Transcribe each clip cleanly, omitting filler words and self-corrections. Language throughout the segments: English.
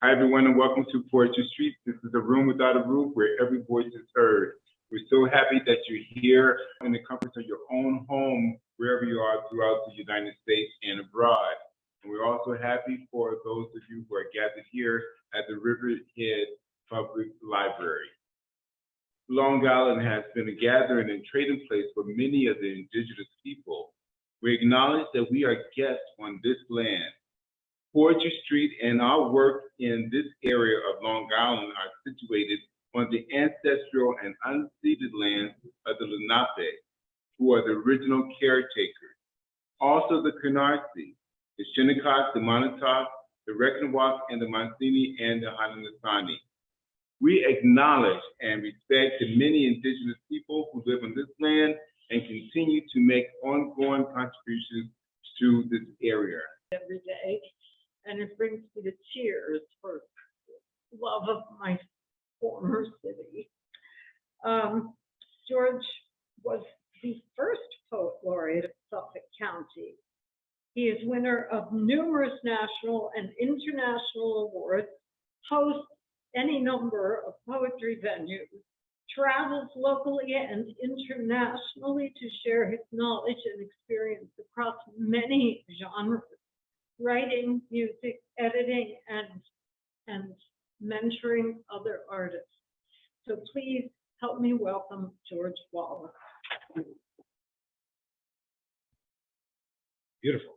Hi, everyone, and welcome to Poetry Street. This is a room without a roof where every voice is heard. We're so happy that you're here in the comfort of your own home, wherever you are throughout the United States and abroad. And we're also happy for those of you who are gathered here at the Riverhead Free Library. Long Island has been a gathering and trading place for many of the indigenous people. We acknowledge that we are guests on this land. Poetry Street and our work in this area of Long Island are situated on the ancestral and unceded lands of the Lenape, who are the original caretakers. Also the Canarsie, the Shinnecock, the Montauk, the Reckonawalk, and the Monsini and the Haudenosaunee. We acknowledge and respect the many indigenous people who live on this land and continue to make ongoing contributions to this area. Every day. And it brings me to tears for love of my former city. George was the first poet laureate of Suffolk County. He is winner of numerous national and international awards, hosts any number of poetry venues, travels locally and internationally to share his knowledge and experience across many genres, writing, music, editing, and mentoring other artists. So please help me welcome George Wallace. Beautiful.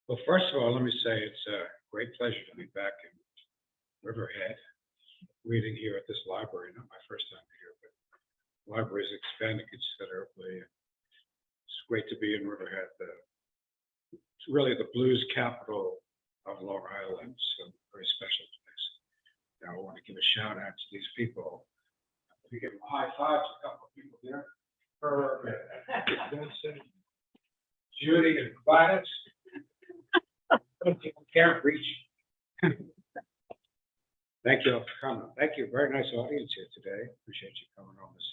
Well, first of all, let me say it's a great pleasure to be back in Riverhead, reading here at this library. Not my first time here, but the library has expanded considerably. It's great to be in Riverhead. It's really the blues capital of Long Island, so very special place. Now I want to give a shout out to these people. We give them high fives, a couple of people there. Herb and Vincent, Judy and Gladys. People can't reach. Thank you all for coming. Thank you. Very nice audience here today. Appreciate you coming on this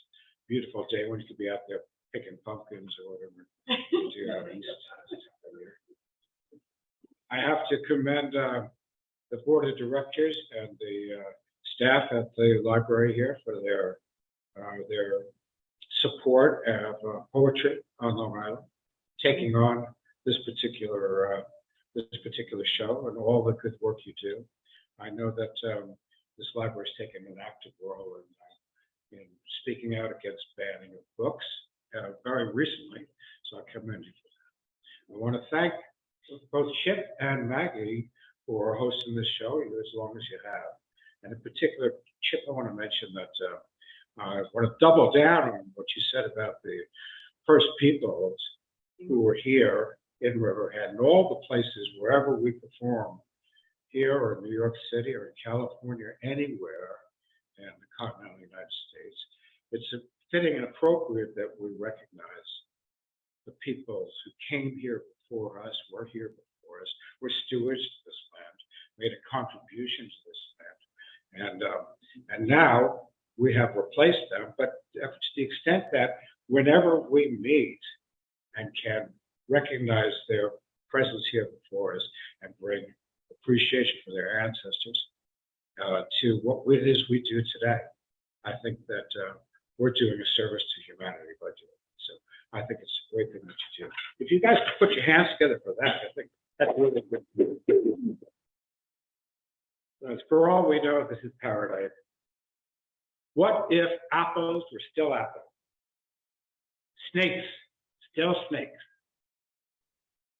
beautiful day when you could be out there picking pumpkins or whatever you do out east. I have to commend the board of directors and the staff at the library here for their support of poetry on Long Island, taking on this particular show and all the good work you do. I know that this library is taking an active role in speaking out against banning of books very recently, so I commend you for that. I want to thank both Chip and Maggie for hosting this show as long as you have. And in particular, Chip, I want to mention that I want to double down on what you said about the first peoples who were here in Riverhead and all the places wherever we perform here or in New York City or in California or anywhere in the continental United States. It's fitting and appropriate that we recognize the peoples who came here before us, were here before us, were stewards of this land, made a contribution to this land. And now we have replaced them, but to the extent that whenever we meet and can recognize their presence here before us and bring appreciation for their ancestors to what it is we do today, I think that we're doing a service to humanity by doing it. So I think it's a great thing that you do. If you guys put your hands together for that, I think that's really good. Because for all we know, this is paradise. What if apples were still apples? Snakes, still snakes.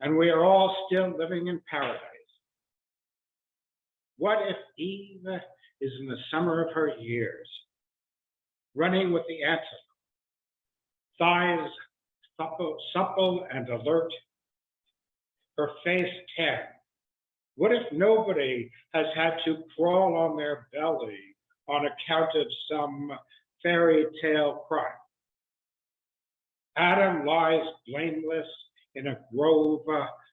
And we are all still living in paradise. What if Eve is in the summer of her years, running with the antelope, thighs supple and alert, her face tan? What if nobody has had to crawl on their belly on account of some fairy tale crime? Adam lies blameless in a grove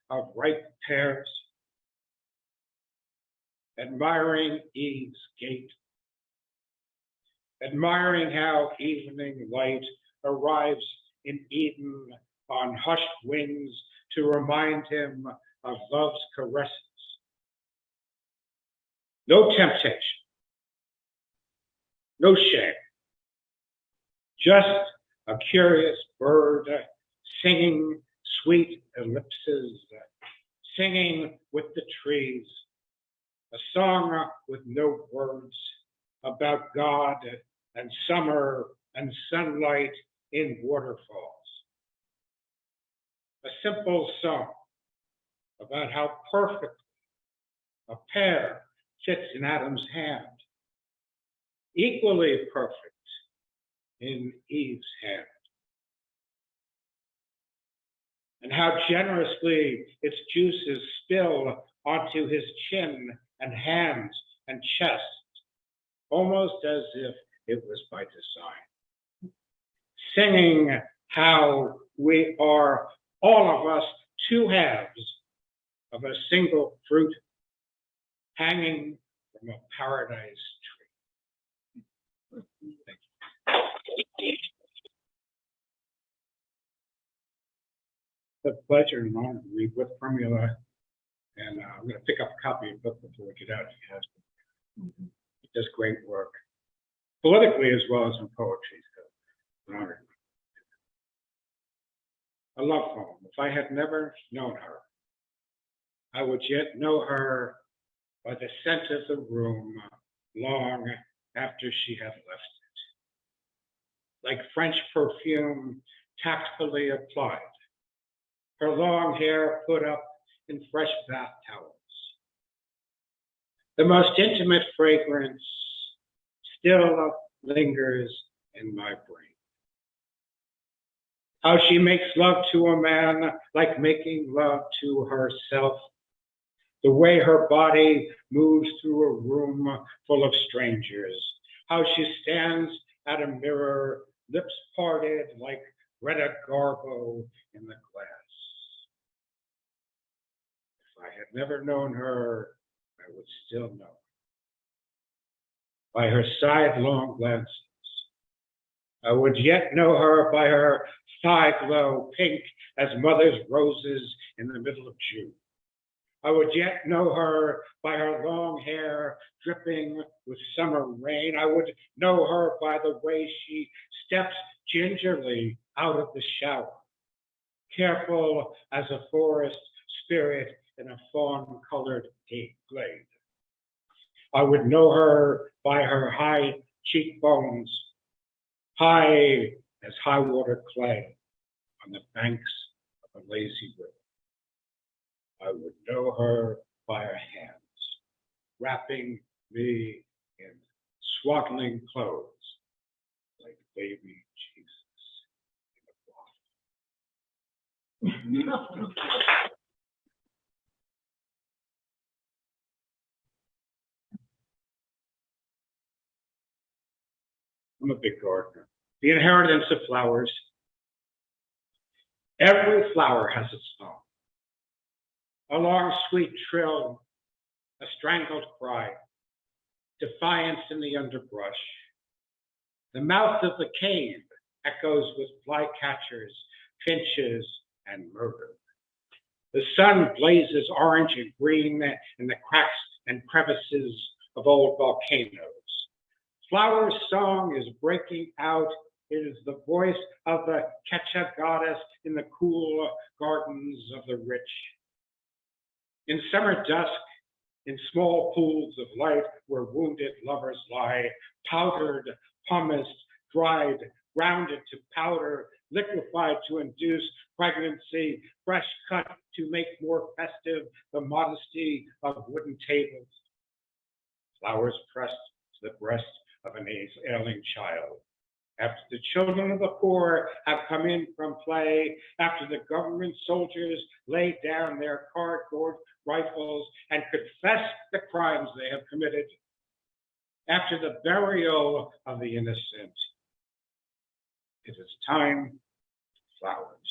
of ripe pears, admiring Eve's gait, admiring how evening light arrives in Eden on hushed wings to remind him of love's caresses. no temptation, no shame, just a curious bird singing sweet ellipses, singing with the trees, a song with no words about God and summer and sunlight in waterfalls. A simple song about how perfectly a pear fits in Adam's hand, equally perfect in Eve's hand, and how generously its juices spill onto his chin and hands and chest, almost as if it was by design. Singing how we are, all of us, two halves of a single fruit hanging from a paradise tree. Thank you. It's a pleasure and honor to read with Pramila, and I'm going to pick up a copy of the book before we get out if he has one. He does great work, politically as well as in poetry. So it's an honor. A love poem. If I had never known her, I would yet know her by the scent of the room long after she had left it. Like French perfume tactfully applied, her long hair put up in fresh bath towels. The most intimate fragrance still lingers in my brain. How she makes love to a man like making love to herself. The way her body moves through a room full of strangers. How she stands at a mirror, lips parted like Greta Garbo in the glass. If I had never known her, I would still know. By her sidelong glances, I would yet know her by her thigh glow, pink as mother's roses in the middle of June. I would yet know her by her long hair dripping with summer rain. I would know her by the way she steps gingerly out of the shower, careful as a forest spirit in a fawn-colored glade. I would know her by her high cheekbones, high as high-water clay on the banks of a lazy river. I would know her by her hands, wrapping me in swaddling clothes like baby Jesus in a broth. I'm a big gardener. The inheritance of flowers. Every flower has its song. A long, sweet trill, a strangled cry, defiance in the underbrush. The mouth of the cave echoes with flycatchers, finches, and murder. The sun blazes orange and green in the cracks and crevices of old volcanoes. Flower song is breaking out. It is the voice of the Quechua goddess in the cool gardens of the rich. In summer dusk, in small pools of light where wounded lovers lie, powdered, pumice, dried, grounded to powder, liquefied to induce pregnancy, fresh cut to make more festive the modesty of wooden tables. Flowers pressed to the breast of an ailing child. After the children of the poor have come in from play, after the government soldiers lay down their cardboard rifles and confess the crimes they have committed, after the burial of the innocent, it is time for flowers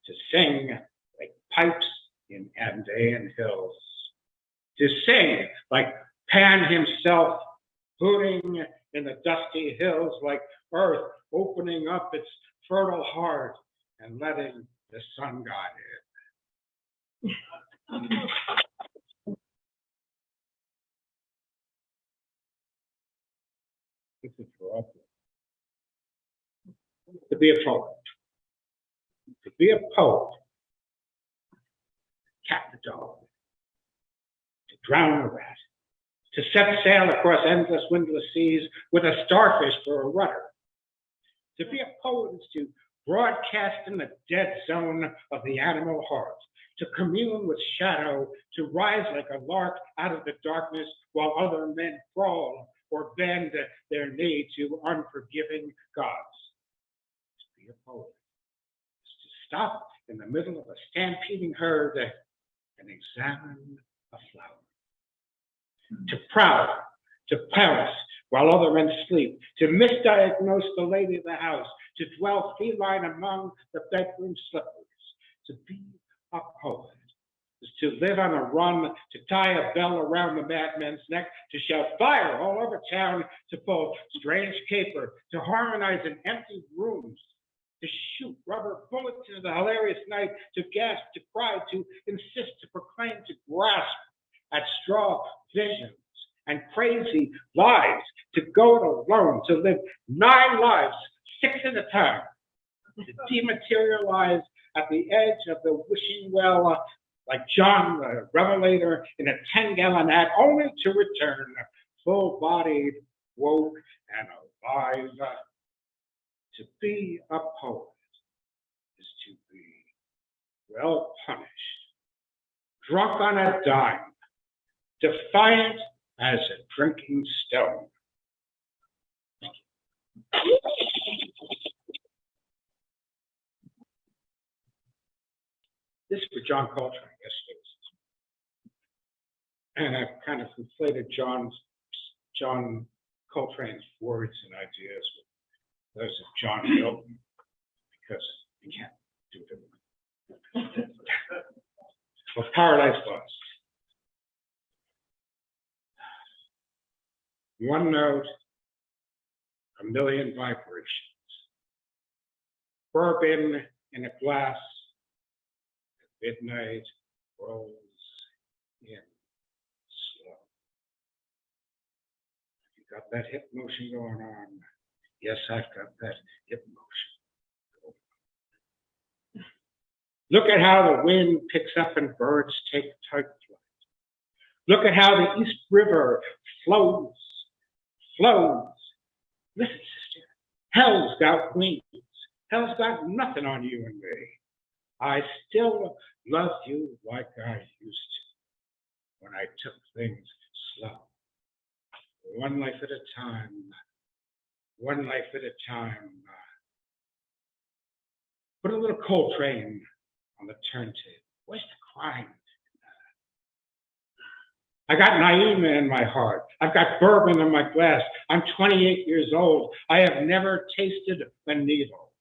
to sing like pipes in Andean hills, to sing like Pan himself, hooting in the dusty hills, like earth opening up its fertile heart and letting the sun god in. to be a poet. To be a poet, cat the dog, to drown a rat, to set sail across endless, windless seas with a starfish for a rudder. To be a poet is to broadcast in the dead zone of the animal heart, to commune with shadow, to rise like a lark out of the darkness while other men crawl or bend their knee to unforgiving gods. To be a poet is to stop in the middle of a stampeding herd and examine a flower. To prowl, to pounce while other men sleep, to misdiagnose the lady of the house, to dwell feline among the bedroom slippers. To be a poet is to live on a run, to tie a bell around the madman's neck, to shout fire all over town, to pull strange caper, to harmonize in empty rooms, to shoot rubber bullets into the hilarious night, to gasp, to cry, to insist, to proclaim, to grasp at straw visions and crazy lies, to go it alone, to live 9 lives, 6 at a time, to dematerialize at the edge of the wishing well, like John the Revelator in a 10-gallon hat, only to return full-bodied, woke, and alive. To be a poet is to be well punished, drunk on a dime, defiant as a drinking stone. This is for John Coltrane, yes, and I've kind of conflated John Coltrane's words and ideas with those of John Milton, because you can't do it. Well, Paradise Lost. One note, a million vibrations. Bourbon in a glass at midnight rolls in slow. You got that hip motion going on? Yes, I've got that hip motion going on. Look at how the wind picks up and birds take type flight. Look at how the East River flows. Listen, sister, hell's got wings. Hell's got nothing on you and me. I still love you like I used to when I took things slow. One life at a time, one life at a time. Put a little Coltrane on the turntable. Where's the crime? I got Naima in my heart. I've got bourbon in my glass. I'm 28 years old. I have never tasted a needle.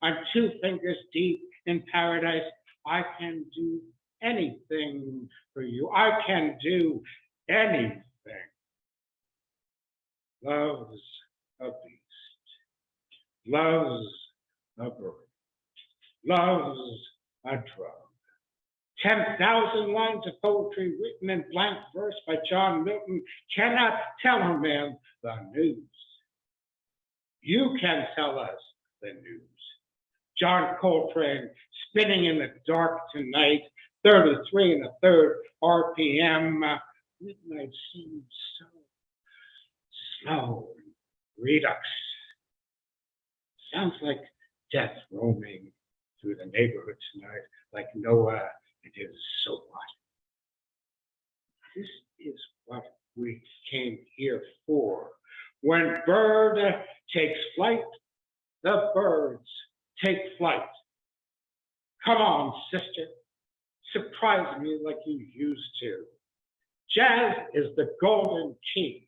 I'm 2 fingers deep in paradise. I can do anything for you. I can do anything. Love's a beast. Love's a bird. Love's a drug. 10,000 lines of poetry written in blank verse by John Milton cannot tell a man the news. You can tell us the news. John Coltrane spinning in the dark tonight, 33 1/3 RPM. Midnight seems so slow. Redux. Sounds like death roaming through the neighborhood tonight, like Noah. It is so what? This is what we came here for. When bird takes flight, the birds take flight. Come on, sister. Surprise me like you used to. Jazz is the golden key.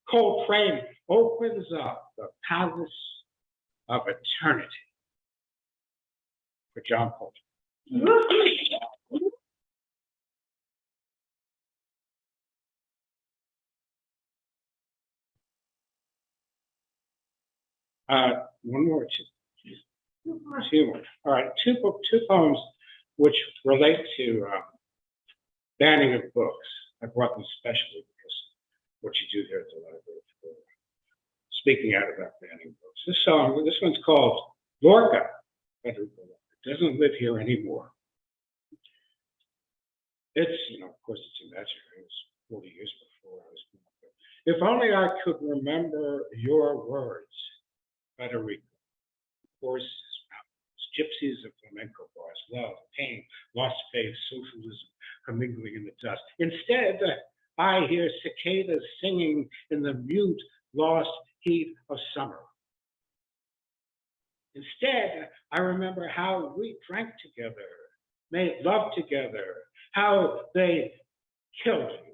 Coltrane opens up the palace of eternity. For John Coltrane. One more, two more. All right, two poems which relate to banning of books. I brought them specially because what you do here at the library for speaking out about banning books. This one's called Lorca, doesn't live here anymore. It's, of course, it's imaginary. It was 40 years before I was born. If only I could remember your words, Federico. Horses, mountains, gypsies of flamenco bars, love, pain, lost faith, socialism, commingling in the dust. Instead, I hear cicadas singing in the mute, lost heat of summer. Instead, I remember how we drank together, made love together, how they killed you.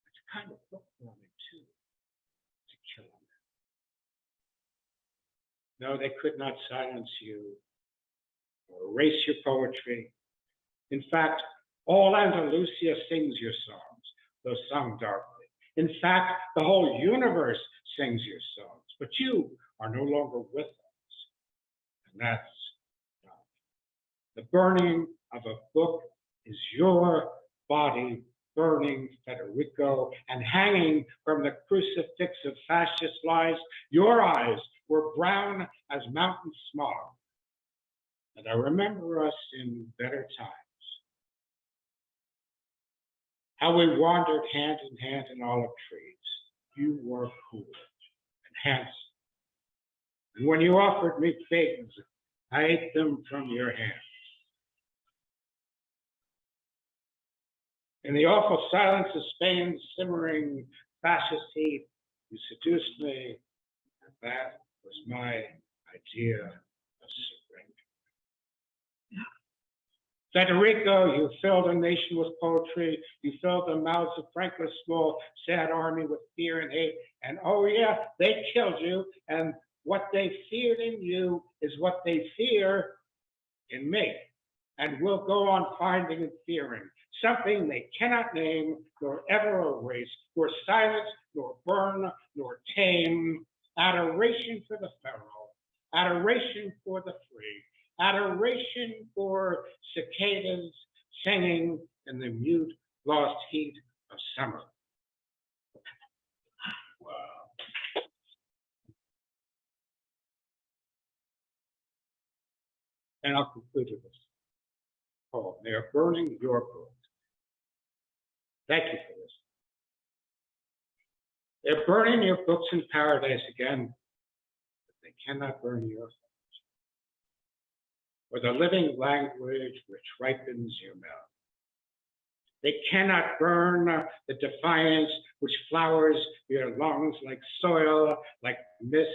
It's a kind of book warming, too, to kill them. No, they could not silence you or erase your poetry. In fact, all Andalusia sings your songs, though sung darkly. In fact, the whole universe sings your songs, but you are no longer with us. And that's enough. The burning of a book is your body burning, Federico, and hanging from the crucifix of fascist lies. Your eyes were brown as mountain smog. And I remember us in better times. How we wandered hand in hand in olive trees. You were cool and handsome. And when you offered me figs, I ate them from your hand. In the awful silence of Spain's simmering fascist heat, you seduced me, and that was my idea of surrender. Federico, you filled a nation with poetry. You filled the mouths of Franklin's small, sad army with fear and hate. And oh yeah, they killed you. And what they feared in you is what they fear in me. And will go on finding and fearing something they cannot name, nor ever erase, nor silence, nor burn, nor tame. Adoration for the feral, adoration for the free, adoration for cicadas singing in the mute, lost heat of summer. Wow. And I'll conclude with this poem. They are burning your book. Thank you for this. They're burning your books in paradise again, but they cannot burn your thoughts, or the living language which ripens your mouth. They cannot burn the defiance which flowers your lungs like soil, like mist,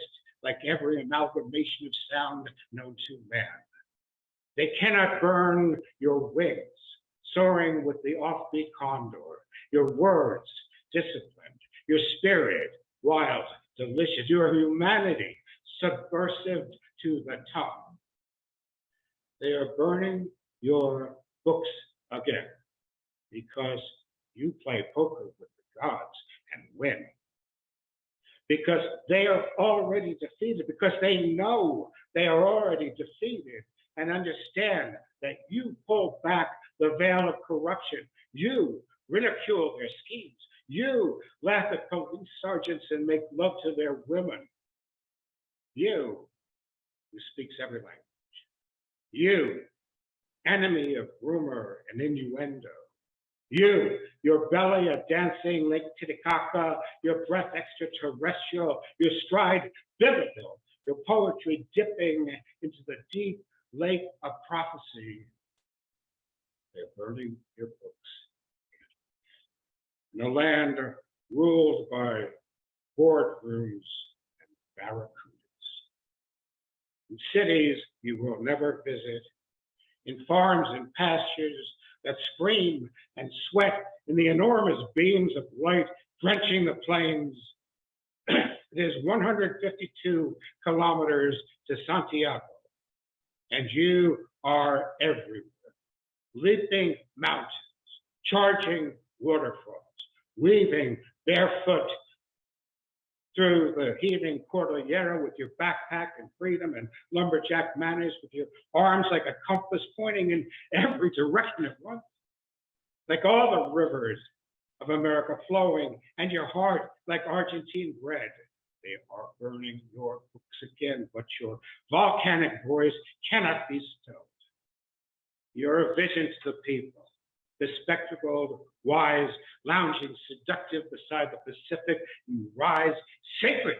like every amalgamation of sound known to man. They cannot burn your wings, soaring with the offbeat condor, your words, disciplined, your spirit, wild, delicious, your humanity, subversive to the tongue. They are burning your books again because you play poker with the gods and win. Because they are already defeated, because they know they are already defeated and understand that you pull back the veil of corruption. You ridicule their schemes. You laugh at police sergeants and make love to their women. You, who speaks every language. You, enemy of rumor and innuendo. You, your belly a dancing Lake Titicaca, your breath extraterrestrial, your stride biblical, your poetry dipping into the deep lake of prophecy. They're burning your books. In a land ruled by boardrooms and barracudas. In cities you will never visit, in farms and pastures that scream and sweat in the enormous beams of light drenching the plains. It is 152 kilometers to Santiago, and you are everywhere. Leaping mountains, charging waterfalls, weaving barefoot through the heaving Cordillera with your backpack and freedom and lumberjack manners, with your arms like a compass pointing in every direction at once, like all the rivers of America flowing, and your heart like Argentine bread, They are burning your books again, but your volcanic voice cannot be stilled. You're a vision to the people, the spectacled, wise, lounging, seductive beside the Pacific. You rise sacred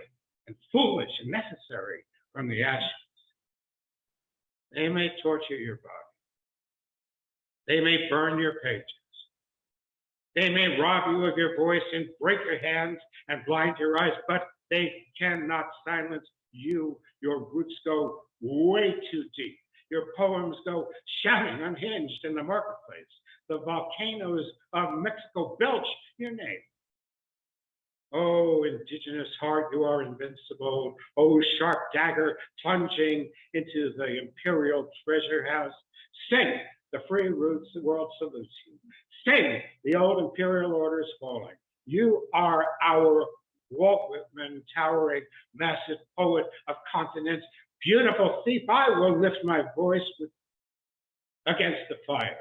and foolish and necessary from the ashes. They may torture your body. They may burn your pages. They may rob you of your voice and break your hands and blind your eyes, but they cannot silence you. Your roots go way too deep. Your poems go shouting unhinged in the marketplace. The volcanoes of Mexico belch your name. Oh, indigenous heart, you are invincible. Oh, sharp dagger plunging into the imperial treasure house. Sing, the free roots, the world salutes you. Sing, the old imperial order is falling. You are our Walt Whitman, towering, massive poet of continents. Beautiful thief, I will lift my voice against the fire.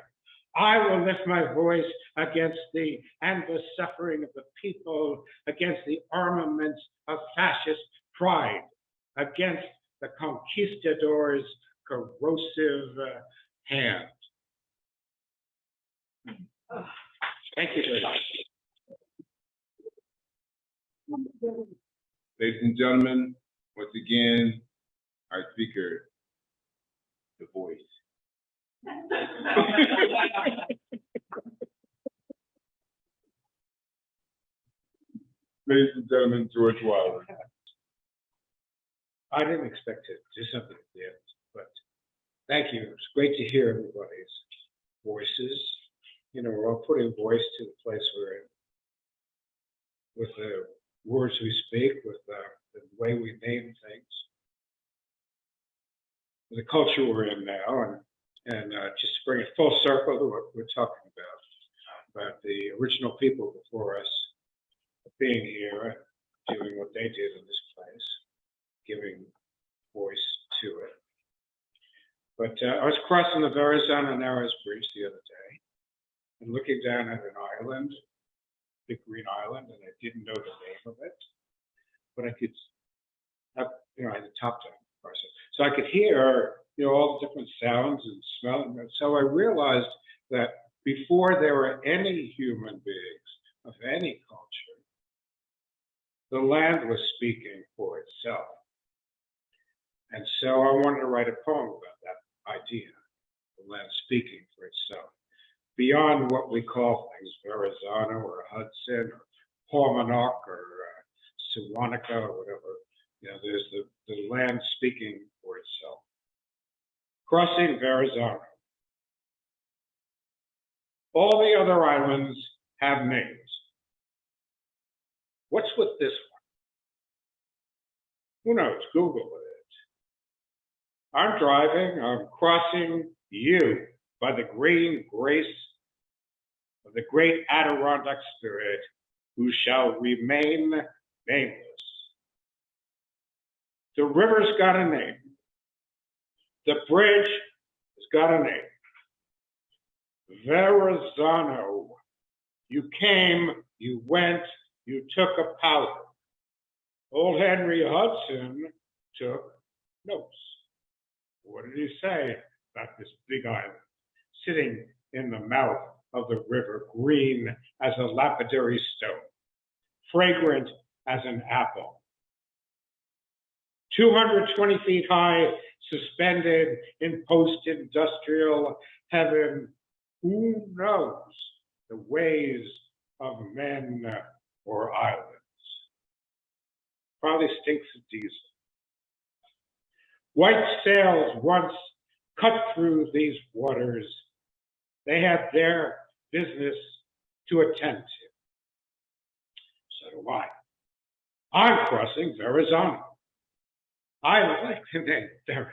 I will lift my voice against the endless suffering of the people, against the armaments of fascist pride, against the conquistadors' corrosive hand. Thank you very much. Ladies and gentlemen, once again, our speaker, the voice. Ladies and gentlemen, George Wallace. I didn't expect to do something at the end, but thank you. It's great to hear everybody's voices. You know, we're all putting voice to the place we're in, with the words we speak, with the way we name things, the culture we're in now, and just to bring it full circle to what we're talking about the original people before us being here and doing what they did in this place, giving voice to it. But I was crossing the Verrazano Narrows Bridge the other day and looking down at an island, big green island, and I didn't know the name of it, but I could, I had the top down, so I could hear, all the different sounds and smelling. So I realized that before there were any human beings of any culture, the land was speaking for itself. And so I wanted to write a poem about that idea, the land speaking for itself, beyond what we call things, Verrazano or Hudson or Paumanok or Sewanaka or whatever. There's the land speaking for itself. Crossing Verrazano. All the other islands have names. What's with this one? Who knows? Google it. I'm driving, I'm crossing you by the green grace of the great Adirondack spirit, who shall remain nameless. The river's got a name. The bridge has got a name. Verrazano. You came, you went, you took a powder. Old Henry Hudson took notes. What did he say about this big island, sitting in the mouth of the river, green as a lapidary stone, fragrant as an apple, 220 feet high, suspended in post-industrial heaven? Who knows the ways of men or islands? Probably stinks of diesel. White sails once cut through these waters. They had their business to attend to. So do I. I'm crossing Verrazano. I like the name Verrazano.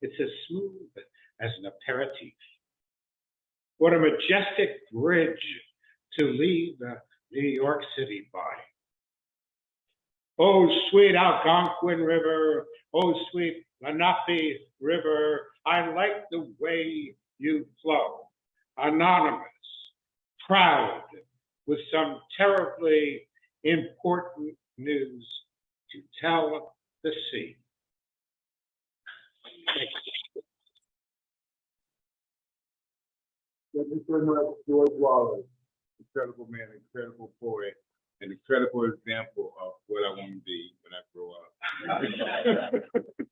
It's as smooth as an aperitif. What a majestic bridge to leave New York City by. Oh, sweet Algonquin River, oh, sweet Lenape River, I like the way you flow. Anonymous, proud, with some terribly important news to tell the sea. Thank you so much, George Wallace, incredible man, incredible poet, an incredible example of what I want to be when I grow up.